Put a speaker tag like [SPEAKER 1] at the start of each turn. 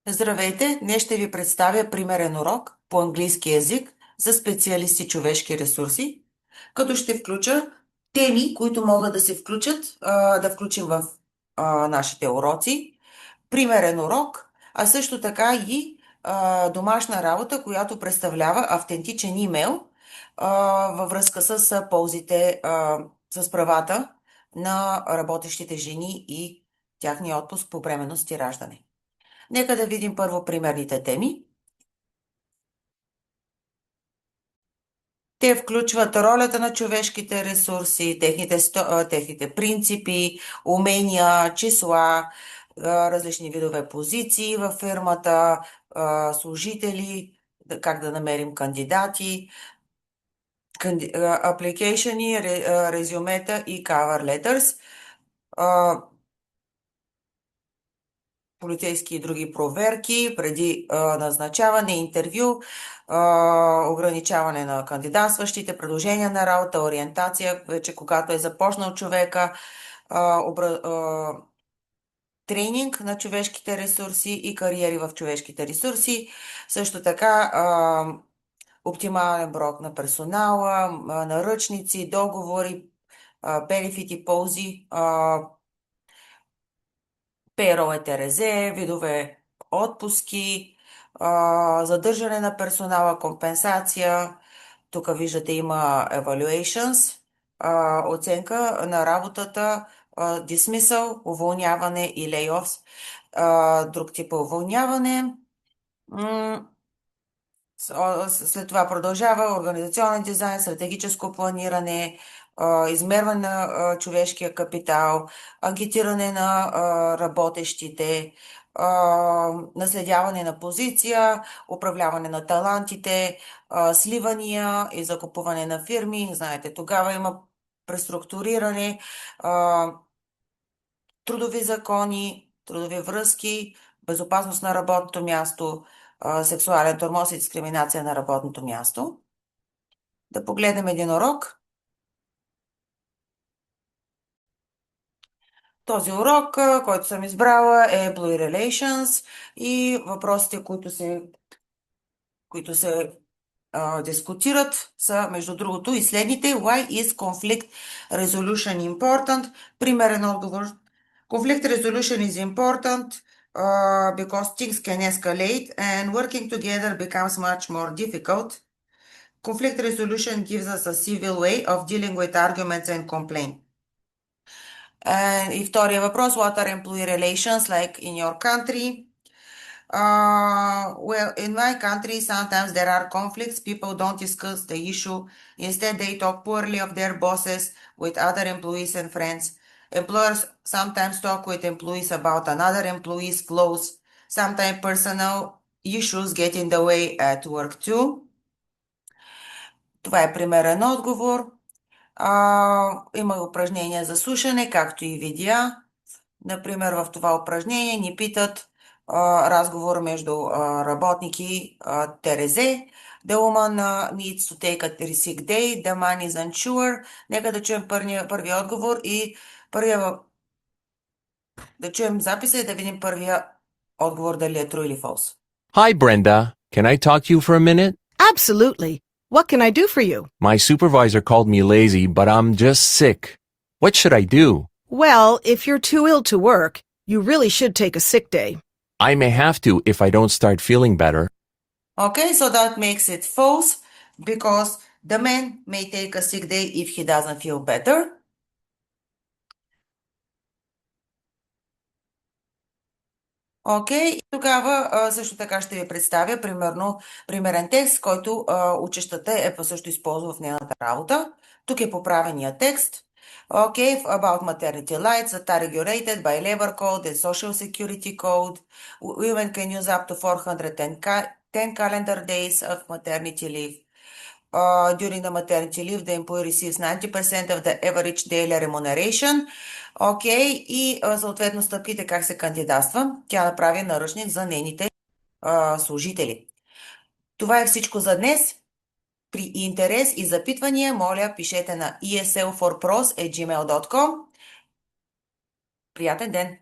[SPEAKER 1] Здравейте! Днес ще ви представя примерен урок по английски язик за специалисти човешки ресурси, като ще включа теми, които могат да се включат, да включим в нашите уроци. Примерен урок, а също така и домашна работа, която представлява автентичен имейл във връзка с ползите, с правата на работещите жени и тяхния отпуск по бременност и раждане. Нека да видим първо примерните теми. Те включват ролята на човешките ресурси, техните принципи, умения, числа, различни видове позиции във фирмата, служители, как да намерим кандидати, апликейшени, резюмета и cover letters, полицейски и други проверки преди назначаване, интервю, ограничаване на кандидатстващите, предложения на работа, ориентация, вече когато е започнал човека, тренинг на човешките ресурси и кариери в човешките ресурси. Също така оптимален брой на персонала, наръчници, договори, бенефити, ползи, payroll ЕТРЗ, видове отпуски, задържане на персонала, компенсация. Тук виждате има evaluations, оценка на работата, dismissal, уволняване и layoffs, друг тип уволняване. След това продължава организационен дизайн, стратегическо планиране, измерване на човешкия капитал, агитиране на работещите, наследяване на позиция, управляване на талантите, сливания и закупуване на фирми. Знаете, тогава има преструктуриране, трудови закони, трудови връзки, безопасност на работното място, сексуален тормоз и дискриминация на работното място. Да погледнем един урок. Този урок, който съм избрала, е Employee Relations и въпросите, които се дискутират, са, между другото, и следните. Why is conflict resolution important? Примерен отговор. Conflict resolution is important because things can escalate and working together becomes much more difficult. Conflict resolution gives us a civil way of dealing with arguments and complaints. И втория въпрос, what are employee relations like in your country? Well, in my country, sometimes there are conflicts. People don't discuss the issue. Instead, they talk poorly of their bosses with other employees and friends. Employers sometimes talk with employees about another employee's flaws. Sometimes personal issues get in the way at work too. Това е примерен отговор. Има упражнения за слушане, както и видеа. Например, в това упражнение ни питат разговор между работник и Терезе. The woman needs to take a sick day. The man is unsure. Нека да чуем първия отговор и да чуем записа и да видим първия отговор дали е true или false.
[SPEAKER 2] Hi, Brenda. Can I talk to you for a minute?
[SPEAKER 3] Absolutely. What can I do for you?
[SPEAKER 2] My supervisor called me lazy, but I'm just sick. What should I do?
[SPEAKER 3] Well, if you're too ill to work, you really should take a sick day.
[SPEAKER 2] I may have to if I don't start feeling better.
[SPEAKER 1] Okay, so that makes it false because the man may take a sick day if he doesn't feel better. Окей, тогава също така ще ви представя примерен текст, който учещата също използва в нейната работа. Тук е поправения текст. Okay, about maternity rights that are regulated by Labor Code and Social Security Code. Women can use up to 410 calendar days of maternity leave. During the maternity leave, the employee receives 90% of the average daily remuneration. Окей, и съответно стъпките как се кандидатства. Тя направи наръчник за нейните служители. Това е всичко за днес. При интерес и запитвания, моля, пишете на eslforpros@gmail.com. Приятен ден!